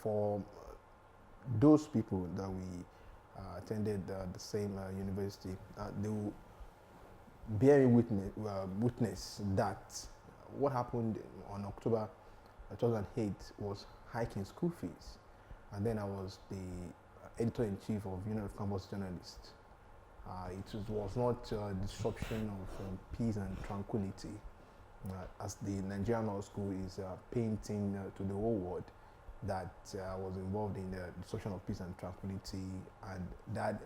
for those people that we attended the same university, they will bear witness that what happened on October 2008 was hiking school fees. And then I was the editor-in-chief of Union of Campus Journalists. It was not a disruption of peace and tranquility, as the Nigerian Law School is painting to the whole world that I was involved in the disruption of peace and tranquility, and that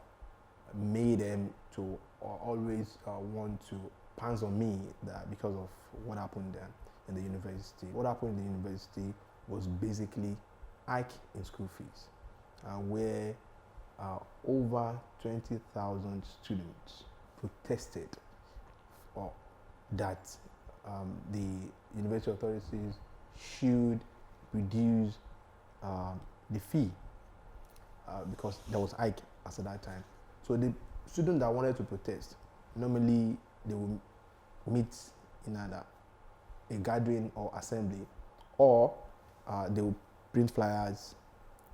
made them to always want to pounce on me that because of what happened in the university. What happened in the university was basically hike in school fees, where over 20,000 students protested that the university authorities should reduce the fee because there was hike at that time. So the students that wanted to protest, normally they will meet in either a gathering or assembly, or they will print flyers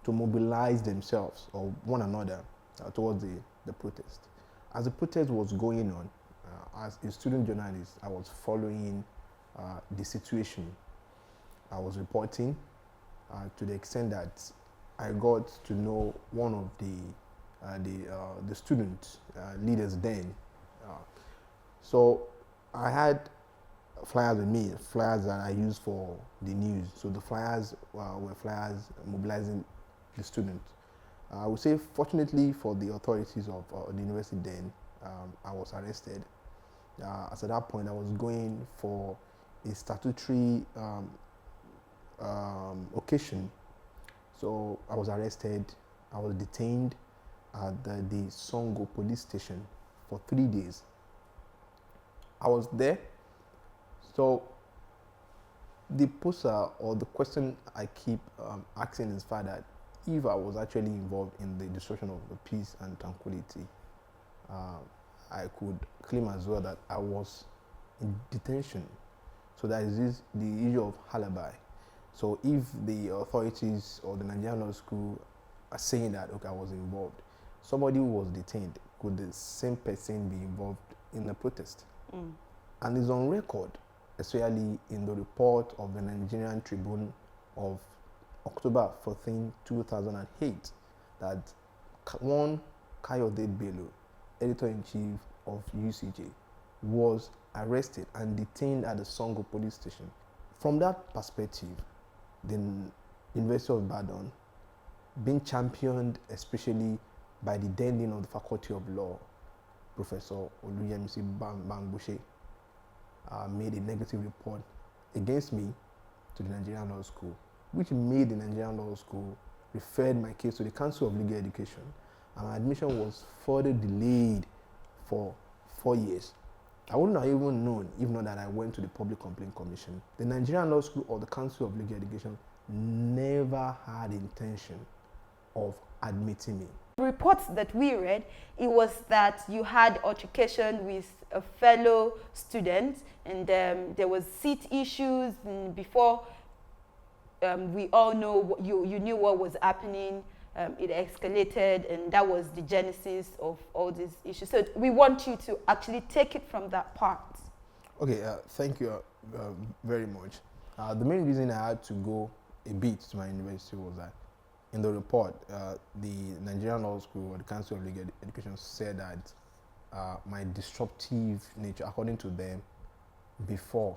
to mobilize themselves or one another towards the protest. As the protest was going on, as a student journalist, I was following the situation. I was reporting to the extent that I got to know one of the student leaders then. So I had flyers with me, flyers that I used for the news. So the flyers were flyers mobilizing the students. I would say, fortunately for the authorities of the university then, I was arrested. As at that point, I was going for a statutory occasion. So I was arrested, I was detained at the Songo police station for 3 days. I was there. So the poster or the question I keep asking is that if I was actually involved in the destruction of the peace and tranquility, I could claim as well that I was in detention. So that is the issue of alibi. So if the authorities or the Nigerian Law School are saying that, okay, I was involved, somebody who was detained, could the same person be involved in the protest? And it's on record, especially in the report of the Nigerian Tribune of October 14, 2008, that one Kayode Bello, editor-in-chief of UCJ, was arrested and detained at the Songo police station. From that perspective, the University of Ibadan, being championed especially by the then dean of the Faculty of Law, Professor Olusegun Kayode, made a negative report against me to the Nigerian Law School, which made the Nigerian Law School referred my case to the Council of Legal Education, and my admission was further delayed for 4 years. I wouldn't have even known if not that I went to the Public Complaint Commission. The Nigerian Law School or the Council of Legal Education never had intention of admitting me. Reports that we read, it was that you had altercation with a fellow student, and there was seat issues before we all know you knew what was happening. It escalated, and that was the genesis of all these issues. So we want you to actually take it from that part. Okay, thank you very much. The main reason I had to go a bit to my university was that in the report, the Nigerian Law School or the Council of Legal Education said that my disruptive nature, according to them, before,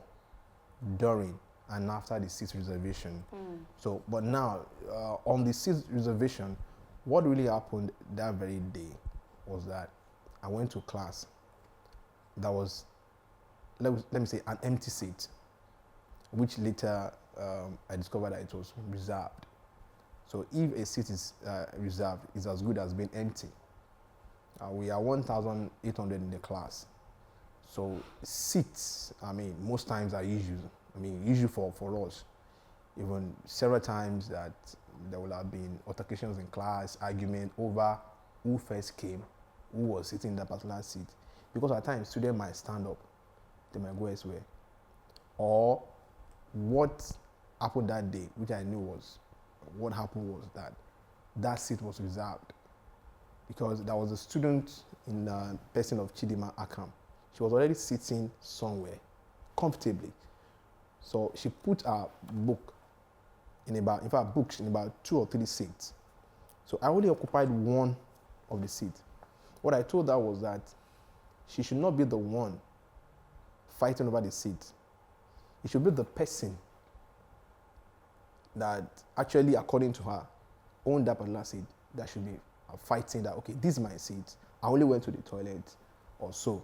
during, and after the seat reservation. So, but now, on the seat reservation, what really happened that very day was that I went to class that was, let me say, an empty seat, which later I discovered that it was reserved. So if a seat is reserved, it's as good as being empty. We are 1,800 in the class. So seats, I mean, most times are issues. I mean, usually for us, even several times that there will have been altercations in class, argument over who first came, who was sitting in that particular seat. Because at times, students might stand up, they might go elsewhere. Or what happened that day, which I knew was what happened was that that seat was reserved because there was a student in the person of Chidima Akam. She was already sitting somewhere comfortably. So she put her book in books in about 2 or 3 seats. So I only occupied one of the seats. What I told her was that she should not be the one fighting over the seat. It should be the person that actually, according to her, owned that particular seat that should be fighting that, okay, this is my seat. I only went to the toilet or so.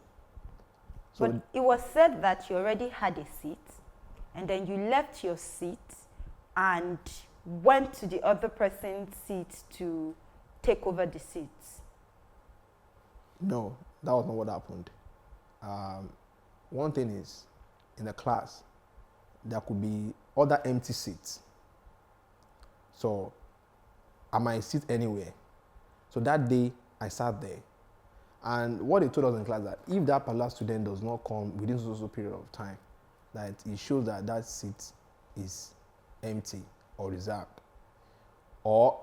But it was said that you already had a seat and then you left your seat and went to the other person's seat to take over the seat. No, that was not what happened. One thing is, in the class, there could be other empty seats. So I might sit anywhere. So that day, I sat there. And what they told us in class that if that particular student does not come within so period of time, that it shows that that seat is empty or reserved. Or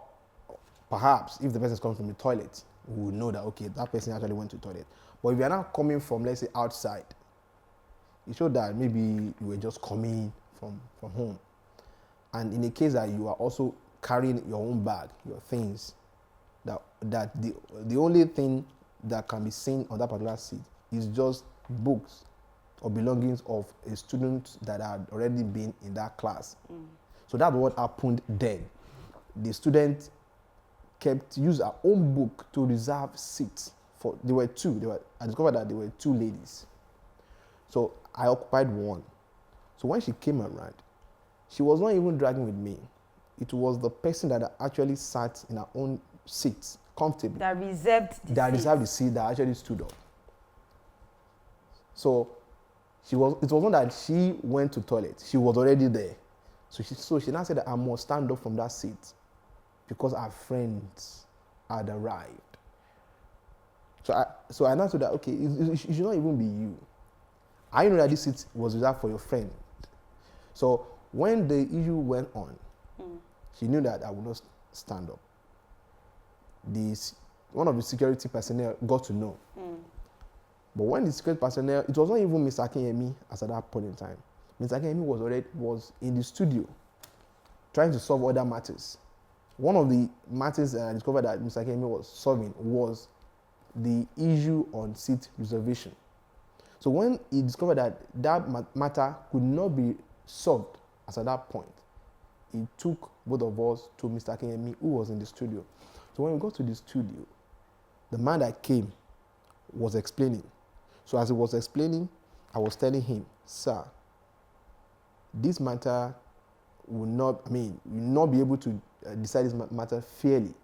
perhaps if the person is coming from the toilet, we will know that, okay, that person actually went to the toilet. But if you are not coming from, let's say, outside, it showed that maybe you were just coming from home. And in the case that you are also carrying your own bag, your things, that the only thing that can be seen on that particular seat is just books or belongings of a student that had already been in that class. So that's what happened then. The student used her own book to reserve seats. There were two. I discovered that there were 2 ladies. So I occupied one. So when she came around, she was not even dragging with me. It was the person that actually sat in her own seat comfortably. That reserved the seat that actually stood up. So it was not that she went to toilet. She was already there. So she now said that I must stand up from that seat because our friends had arrived. So I now said that, okay, it should not even be you. I know that this seat was reserved for your friend. So when the issue went on, she knew that I would not stand up. One of the security personnel got to know. But when the security personnel, it was not even Mr. Akinyemi as at that point in time. Mr. Akinyemi was in the studio trying to solve other matters. One of the matters that I discovered that Mr. Akinyemi was solving was the issue on seat reservation. So when he discovered that matter could not be solved as at that point, he took both of us to Mr. Akinyemi, who was in the studio. So when we got to the studio, the man that came was explaining. So as he was explaining, I was telling him, sir, this matter will not be able to decide this matter fairly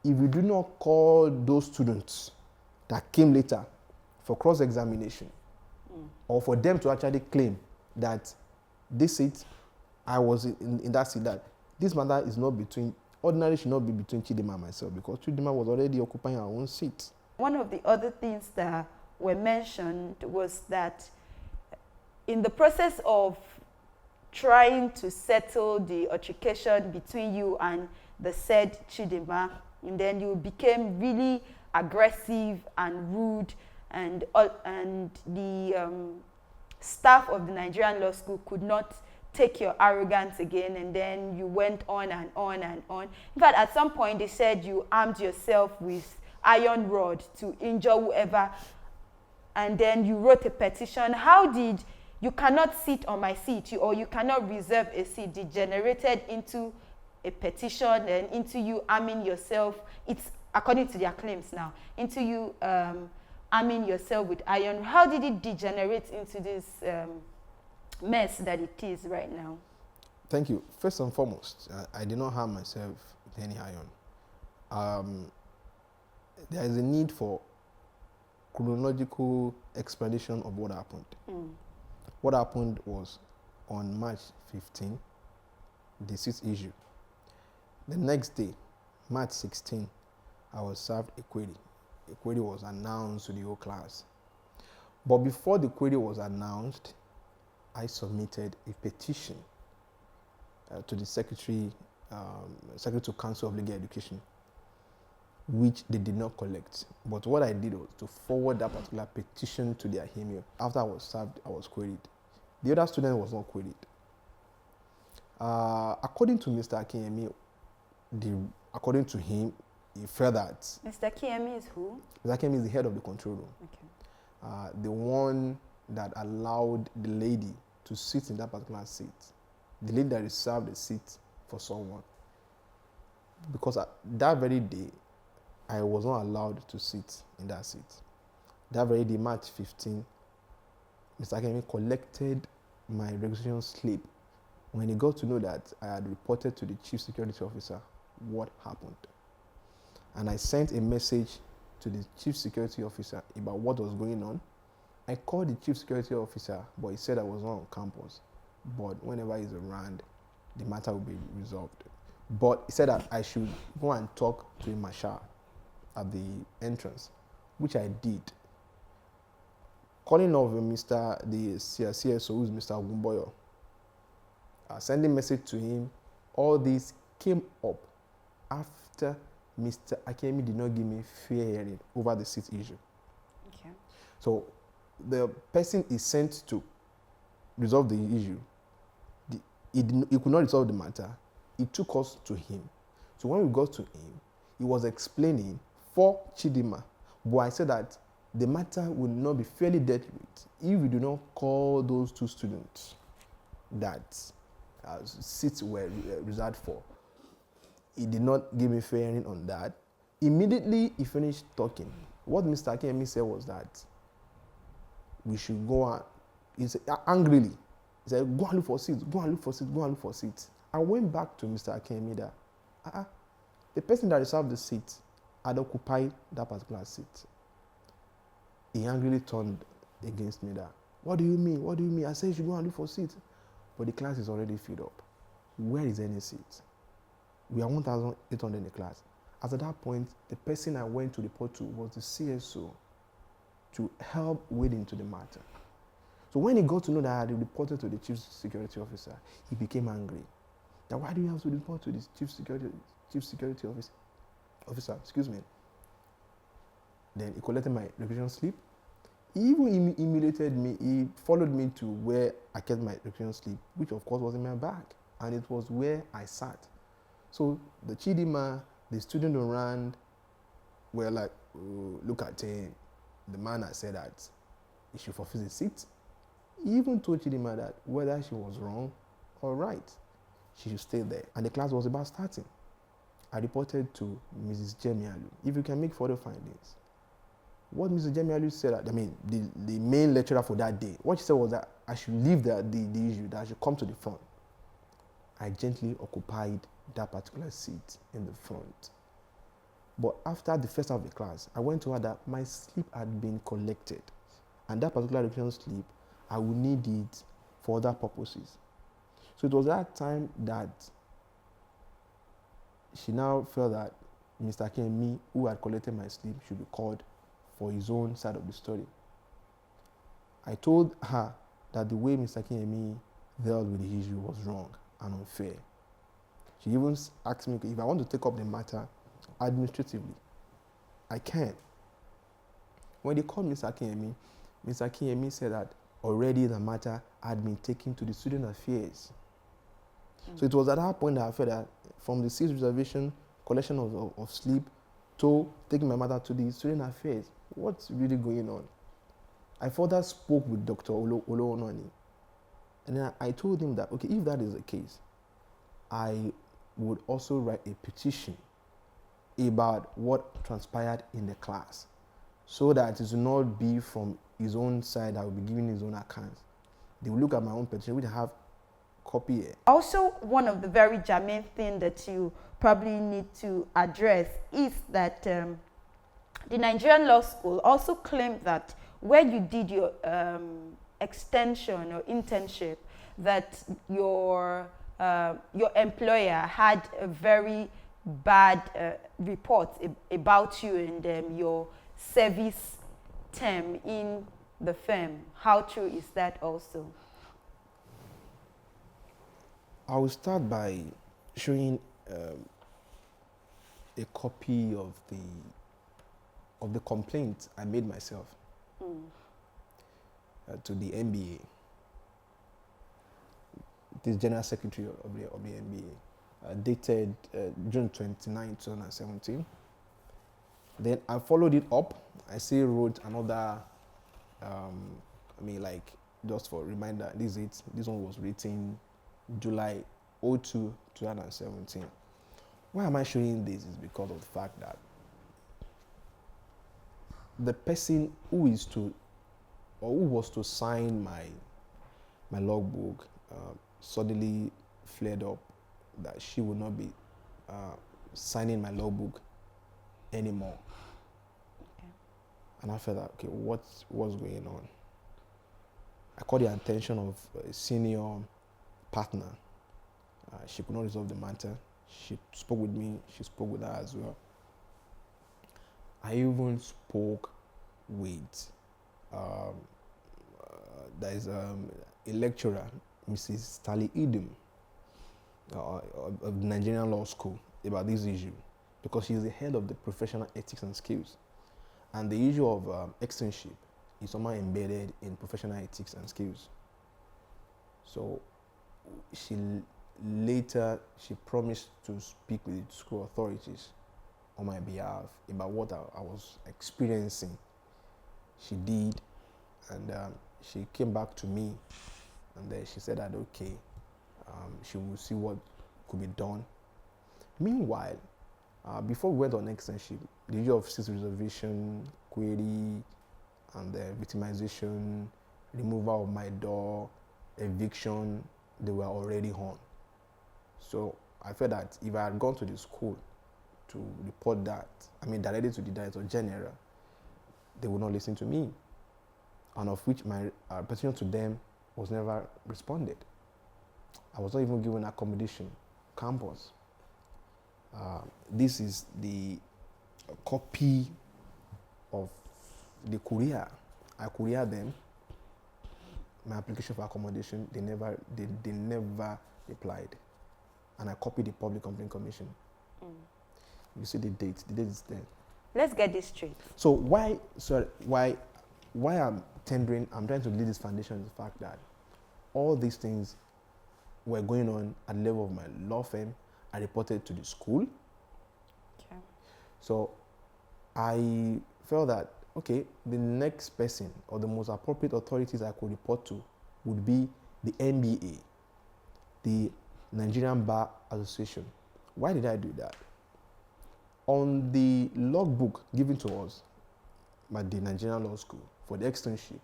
if you do not call those students that came later for cross-examination or for them to actually claim that this seat, I was in that seat, that this matter is not between, ordinarily should not be between Chidima and myself because Chidima was already occupying her own seat. One of the other things that were mentioned was that in the process of trying to settle the altercation between you and the said Chidima, and then you became really aggressive and rude, and the staff of the Nigerian Law School could not take your arrogance again, and then you went on and on and on. In fact, at some point they said you armed yourself with iron rod to injure whoever, and then you wrote a petition. How did you cannot sit on my seat, or you cannot reserve a seat, degenerated into a petition and into you arming yourself? It's according to their claims now, into you arming yourself with iron. How did it degenerate into this mess that it is right now? Thank you. First and foremost, I did not harm myself with any iron. There is a need for chronological explanation of what happened. What happened was on March 15, the seat issue. The next day, March 16, I was served a query. A query was announced to the whole class. But before the query was announced, I submitted a petition to the Secretary Secretary to Council of Legal Education, which they did not collect. But what I did was to forward that particular petition to their email. After I was served, I was queried. The other student was not queried. According to Mr. Akinyemi, according to him, he felt that... Mr. Akinyemi is who? Mr. Akinyemi is the head of the control room. Okay. The one that allowed the lady to sit in that particular seat. The lady that reserved a seat for someone. Because that very day, I was not allowed to sit in that seat. That very day, March 15, Mr. Akemi collected my registration slip when he got to know that I had reported to the chief security officer what happened. And I sent a message to the chief security officer about what was going on. I called the chief security officer, but he said I was not on campus. But whenever he's around, the matter will be resolved. But he said that I should go and talk to a marshal at the entrance, which I did. Calling of the CSO, who is Mr. Ogumboyo, sending message to him, all this came up after Mr. Akemi did not give me fair hearing over the seat issue. Okay. So the person is sent to resolve the issue. He could not resolve the matter. He took us to him. So when we got to him, he was explaining for Chidima, but I said that the matter will not be fairly dealt with if we do not call those two students that seats were reserved for. He did not give me fair hearing on that. Immediately he finished talking. What Mr. Akemi said was that we should go on. He said, angrily, he said, go and look for seats, go and look for seats, go and look for seats. I went back to Mr. Akemi that the person that reserved the seat had occupied that particular seat. He angrily turned against me that, what do you mean? What do you mean? I said you should go and look for seats. But the class is already filled up. Where is any seat? We are 1,800 in the class. As at that point, the person I went to report to was the CSO to help wade into the matter. So when he got to know that I had reported to the chief security officer, he became angry. Now, why do you have to report to the chief security officer? Excuse me. Then he collected my registration slip. He even emulated me. He followed me to where I kept my registration slip, which of course was in my bag, and it was where I sat. So the Chidima, the student around, were like, oh, look at him. The man had said that he should forfeit his seat. He even told Chidima that whether she was wrong or right, she should stay there. And the class was about starting. I reported to Mrs. Jemialu. If you can make further findings. What Mrs. Jemialu said, the main lecturer for that day, what she said was that I should leave the issue, that I should come to the front. I gently occupied that particular seat in the front. But after the first half of the class, I went to her that my slip had been collected. And that particular registration slip, I would need it for other purposes. So it was that time that she now felt that Mr. Akemi, who had collected my slip, should be called for his own side of the story. I told her that the way Mr. Akemi dealt with the issue was wrong and unfair. She even asked me if I want to take up the matter administratively. I can. When they called Mr. Akemi said that already the matter had been taken to the student affairs. So it was at that point that I felt that from the seat reservation, collection of sleep, to taking my matter to the student affairs, what's really going on? I further spoke with Dr. Oloonani, and then I told him that, okay, if that is the case, I would also write a petition about what transpired in the class, so that it will not be from his own side that will be giving his own accounts. They will look at my own petition, which I have copy here. Also, one of the very germane things that you probably need to address is that the Nigerian Law School also claimed that when you did your extension or internship, that your employer had a very bad report about you and your service term in the firm. How true is that also? I will start by showing a copy of the complaint I made myself to the NBA, the General Secretary of the NBA, dated June 29, 2017. Then I followed it up. I still wrote another, just for reminder, this is it. This one was written July 02, 2017. Why am I showing this? Is because of the fact that the person who was to sign my logbook suddenly flared up that she would not be signing my logbook anymore. Okay. And I felt that, okay, what's going on? I called the attention of a senior partner. She could not resolve the matter. She spoke with me. She spoke with her as well. I even spoke with there is a lecturer, Mrs. Tali Idum, of the Nigerian Law School, about this issue, because she is the head of the professional ethics and skills. And the issue of externship is somehow embedded in professional ethics and skills. So she promised to speak with the school authorities on my behalf about what I was experiencing. She did, and she came back to me, and then she said that, okay, she will see what could be done. Meanwhile, before we went on externship, the issue of seat reservation, query, and victimization, removal of my door, eviction, they were already on. So I felt that if I had gone to the school to report that, directly to the Director General, they would not listen to me, and of which my petition to them was never responded. I was not even given accommodation, campus. This is the copy of the courier. I courier them my application for accommodation. They never replied, and I copied the Public Complaint Commission. You see the date. The date is there. Let's get this straight. So why I'm tendering, I'm trying to lay this foundation is the fact that all these things were going on at the level of my law firm. I reported to the school. Okay. So I felt that, okay, the next person or the most appropriate authorities I could report to would be the NBA, the Nigerian Bar Association. Why did I do that? On the logbook given to us by the Nigerian Law School for the externship,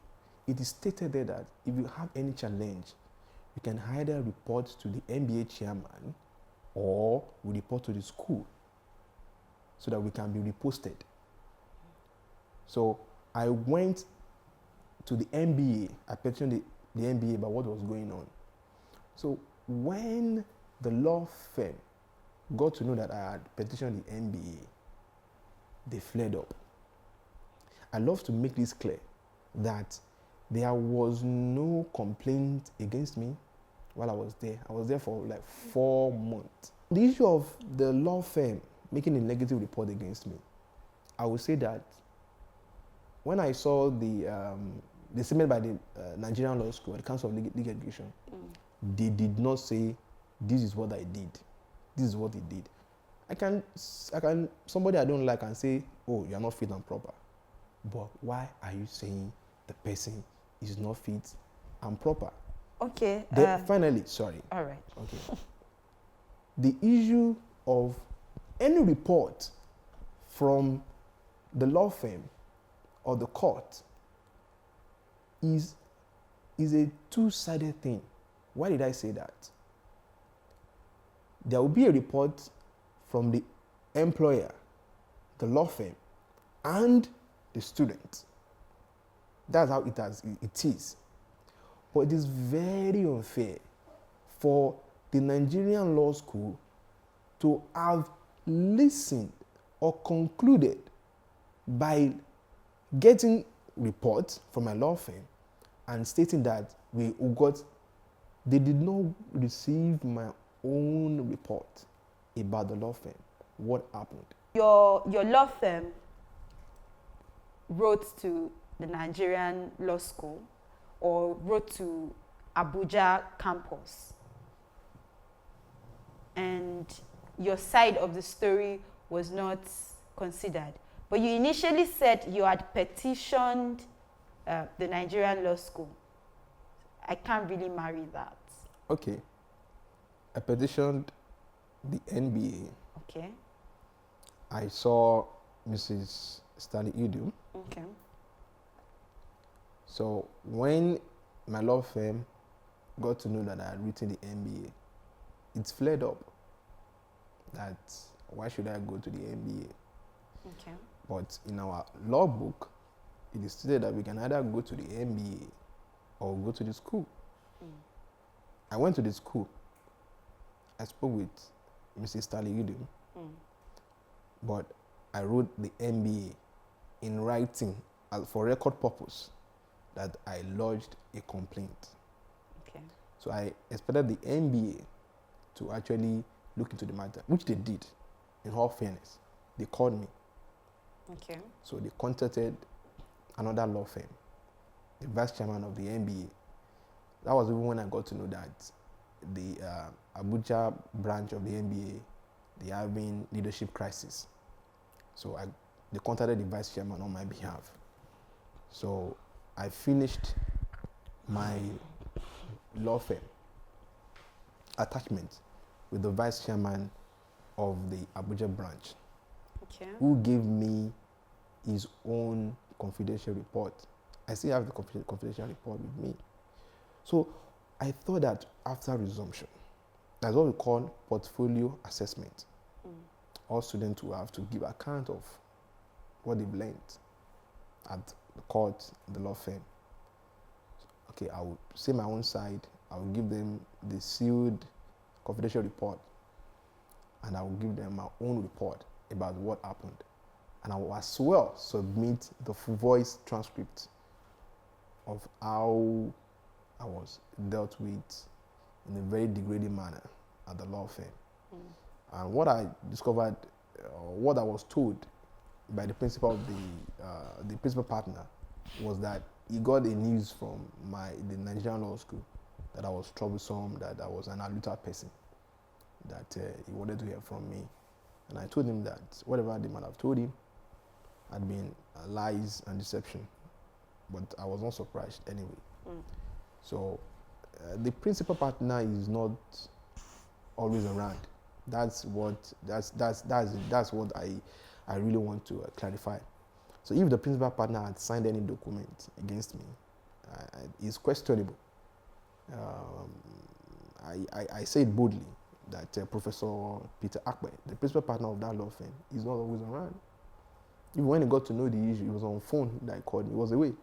it is stated there that if you have any challenge, you can either report to the NBA chairman or we report to the school so that we can be reposted. So I went to the NBA, I petitioned the NBA about what was going on. So when the law firm got to know that I had petitioned the NBA, they flared up. I love to make this clear that there was no complaint against me while I was there. I was there for like 4 months. The issue of the law firm making a negative report against me, I would say that when I saw the statement by the Nigerian Law School, the Council of Legal Education, they did not say, this is what I did. This is what he did. Somebody I don't like can say, oh, you're not fit and proper. But why are you saying the person is not fit and proper? Okay. Then finally, sorry. All right. Okay. The issue of any report from the law firm or the court is a two-sided thing. Why did I say that? There will be a report from the employer, the law firm, and the student. That's how it is. But it is very unfair for the Nigerian Law School to have listened or concluded by getting reports from my law firm and stating that they did not receive my own report about the law firm. What happened? Your law firm wrote to the Nigerian Law School or wrote to Abuja campus, and your side of the story was not considered. But you initially said you had petitioned the Nigerian Law School. I can't really marry that. Okay. I petitioned the NBA. Okay. I saw Mrs. Stanley Udu. Okay. So when my law firm got to know that I had written the MBA, it flared up that why should I go to the MBA? Okay. But in our law book, it is stated that we can either go to the MBA or go to the school. I went to the school. I spoke with Mrs. Stanley Udu, but I wrote the MBA in writing for record purpose that I lodged a complaint. Okay. So I expected the MBA to actually look into the matter, which they did, in all fairness. They called me. Okay. So they contacted another law firm, the vice chairman of the MBA. That was even when I got to know that the Abuja branch of the MBA, they are having leadership crisis. So they contacted the vice chairman on my behalf. So I finished my law firm attachment with the vice chairman of the Abuja branch, Okay. who gave me his own confidential report. I still have the confidential report with me. So I thought that after resumption, that's what we call portfolio assessment. All students will have to give account of what they've learned at the court, the law firm. Okay, I will say my own side. I will give them the sealed confidential report, and I will give them my own report about what happened. And I will as well submit the full voice transcript of how I was dealt with in a very degrading manner at the law firm. And what I discovered, what I was told by the principal of the principal partner, was that he got a news from the Nigerian Law School that I was troublesome, that I was an alluter person, that he wanted to hear from me. And I told him that whatever they might have told him had been lies and deception, but I was not surprised anyway. So the principal partner is not always around. That's what I really want to clarify. So if the principal partner had signed any document against me, it's questionable. I say it boldly that Professor Peter Akpe, the principal partner of that law firm, is not always around. Even when he got to know the issue, he was on phone that I called him. He was away.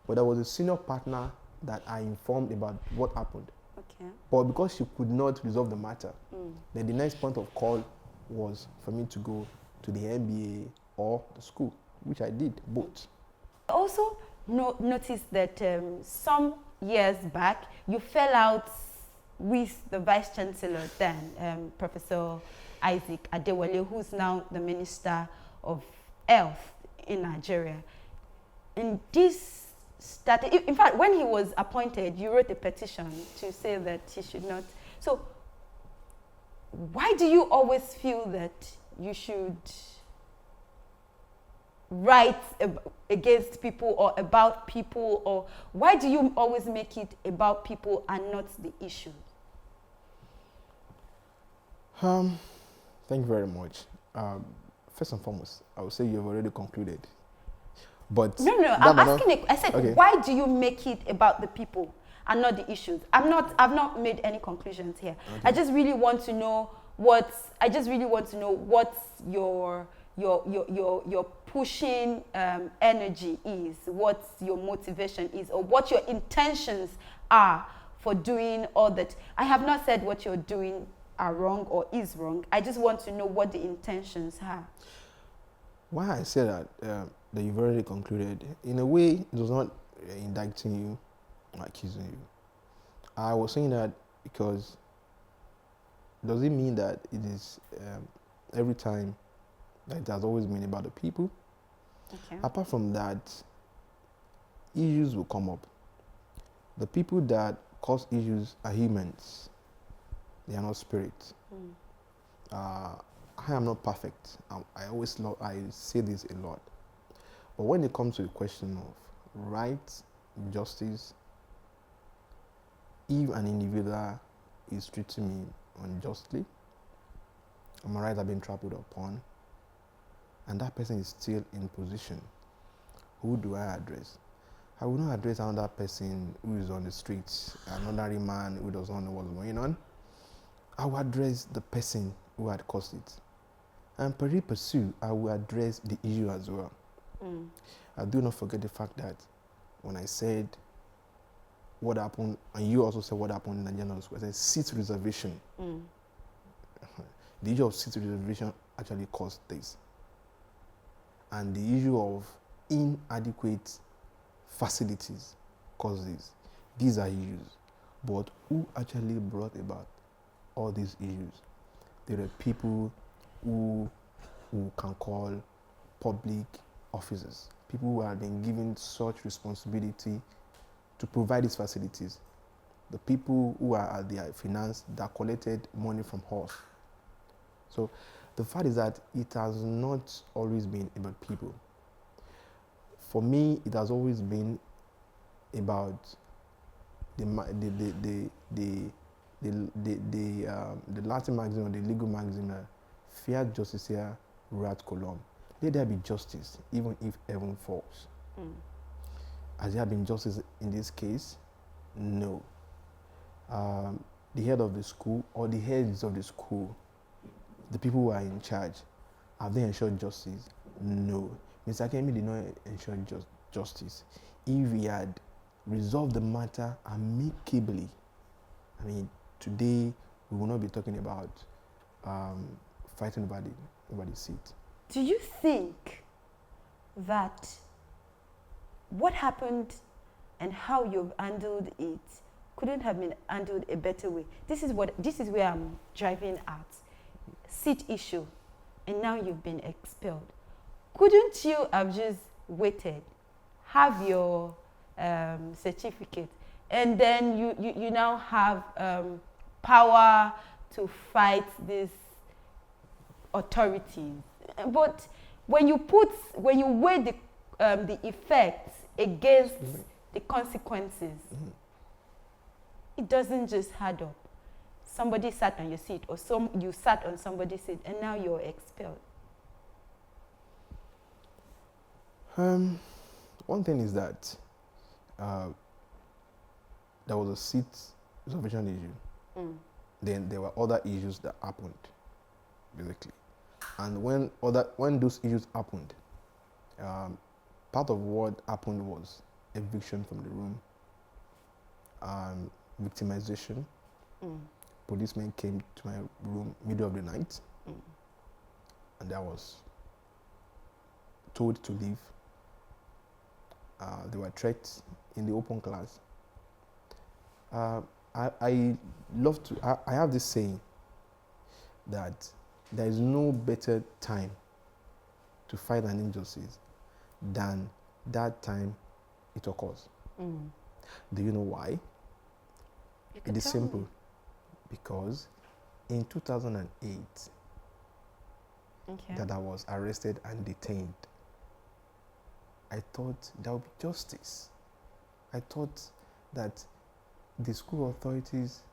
But there was a senior partner that I informed about what happened. Okay. But because she could not resolve the matter, then the next point of call was for me to go to the MBA or the school, which I did, both. I also noticed that some years back, you fell out with the Vice Chancellor then, Professor Isaac Adewale, who's now the Minister of Health in Nigeria. And this started, in fact, when he was appointed, you wrote a petition to say that he should not. So why do you always feel that you should write against people or about people, or why do you always make it about people and not the issue? Thank you very much. First and foremost, I would say you've already concluded. But no, I'm asking it. I said, okay, why do you make it about the people and not the issues? I've not made any conclusions here. Okay. I just really want to know what's your pushing energy is, what your motivation is, or what your intentions are for doing all that. I have not said what you're doing are wrong or is wrong. I just want to know what the intentions are. Why I say that you've already concluded, in a way, it was not indicting you or accusing you. I was saying that because does it mean that it is every time that it has always been about the people? Okay. Apart from that, issues will come up. The people that cause issues are humans. They are not spirits. I am not perfect. I say this a lot. But when it comes to the question of right, justice, if an individual is treating me unjustly, and my rights have been trampled upon, and that person is still in position, who do I address? I will not address another person who is on the streets, another man who does not know what's going on. I will address the person who had caused it. And pari passu, I will address the issue as well. I do not forget the fact that when I said what happened, and you also said what happened in Nigerian Law School, I said seat reservation. The issue of seat reservation actually caused this. And the issue of inadequate facilities caused this. These are issues. But who actually brought about all these issues? There are people who can call public officers, people who have been given such responsibility to provide these facilities, the people who are at the finance that collected money from us. So the fact is that it has not always been about people. For me, it has always been about the Latin maxim or the legal maxim, fiat justitia rat colum. Let there be justice, even if heaven falls. Has there been justice in this case? No. The head of the school or the heads of the school, the people who are in charge, have they ensured justice? No. Mr. Kemi did not ensure justice. If he had resolved the matter amicably, I mean, today we will not be talking about fighting over the seat. Do you think that what happened and how you've handled it couldn't have been handled a better way? This is where I'm driving at. Seat issue, and now you've been expelled. Couldn't you have just waited, have your certificate, and then you now have power to fight these authorities? But when you weigh the effects against the consequences, it doesn't just add up. Somebody sat on your seat, or you sat on somebody's seat, and now you're expelled. One thing is that there was a seat reservation issue. Then there were other issues that happened, basically. And when those issues happened, part of what happened was eviction from the room, victimization. Policemen came to my room middle of the night, and I was told to leave. There were threats in the open class. I have this saying that there is no better time to fight an injustice than that time it occurs. Do you know why? It is simple. Because in 2008, that I was arrested and detained, I thought there would be justice. I thought that the school authorities,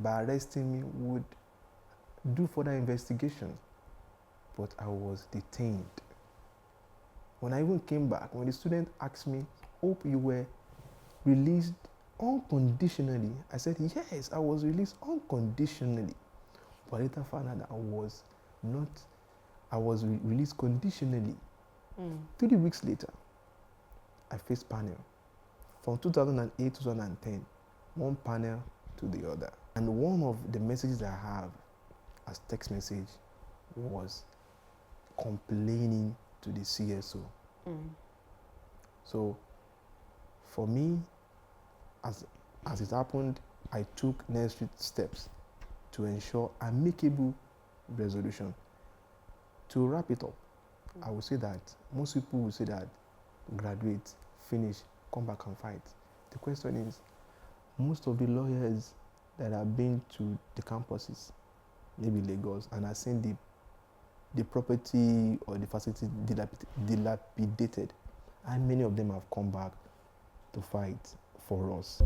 by arresting me, would do further investigations. But I was detained. When I even came back, when the student asked me, "Hope you were released unconditionally," I said, "Yes, I was released unconditionally." But later found out that I was released conditionally. 3 weeks later, I faced panel. From 2008 to 2010, one panel to the other. And one of the messages I have as text message was complaining to the CSO. So for me, as it happened, I took necessary steps to ensure amicable resolution. To wrap it up, I will say that most people will say that graduate, finish, come back and fight. The question is, most of the lawyers that have been to the campuses, maybe Lagos, and have seen the property or the facility dilapidated, and many of them have come back to fight for us.